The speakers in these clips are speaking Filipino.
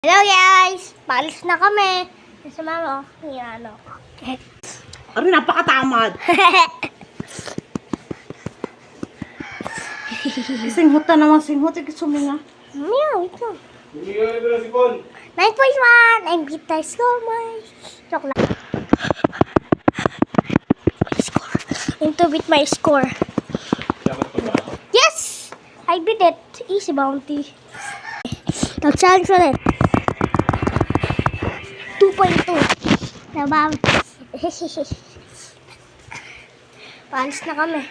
Hello guys! Paalis na kami. Sa mama, yan o. Ano, napakatamad. Singhot na naman, singhot. Suminga. Meow, ito. Bumigay na si Paul. 9.1 and guitar score my chocolate. Score. Into with my score. Dapat pa ba? Yes! I beat it. Easy bounty. Now challenge ulit. 2.2. Nabam. Paalis na kami.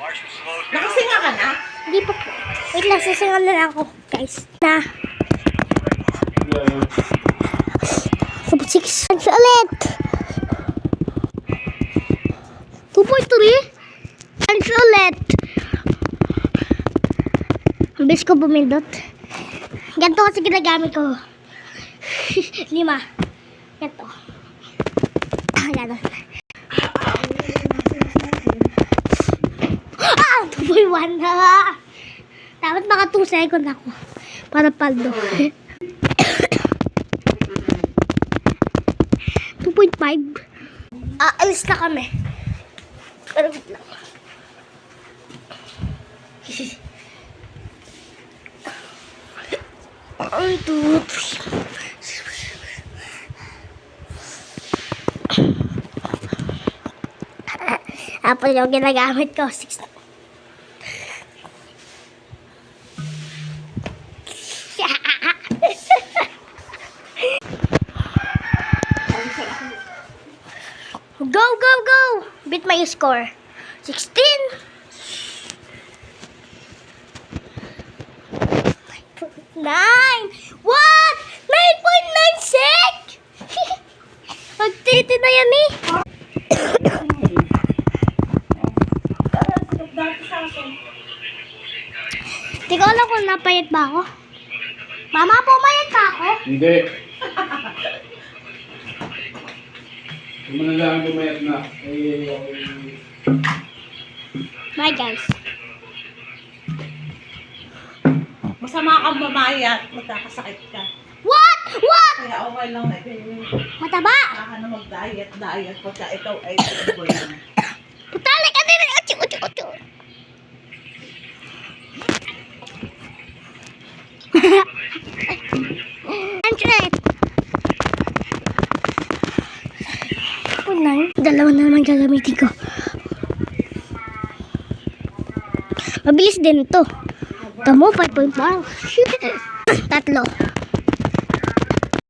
Nakasinga ka na? Hindi pa po. Wait lang, sisingan na lang ako, guys. Na. Sub 6. Challenge ulit. 2.3. Challenge ulit. Ang bilis ko bumindot. Ganito kasi ginagamit ko. 5. Ganito. Ganito. 2.1 na. Dapat maka 2 seconds ako. Para paldo. 2.5. Alis na kami. Pero wait lang. One, two, three. Apple yung ginagamit ko. 6. Go, go, go! Beat my score. 16. 9. What? 9.96? Magtiti na yan eh. Hindi ko alam kung napayat ba ako. Mama, pumayat ba ako? Hindi. Hindi mo na lang bumayat na. Bye guys. Masama kang mamayat, magkakasakit ka. What? What? Kaya okay lang na ito. Mataba. Kaka na mag-diet, pagka ikaw ay tubo lang. Putalik ka din. Achi, achi, achi. Andret. Unay. Dalawa na naman gagamitin ko. Mabilis din to. Tamo, 5.5. 3.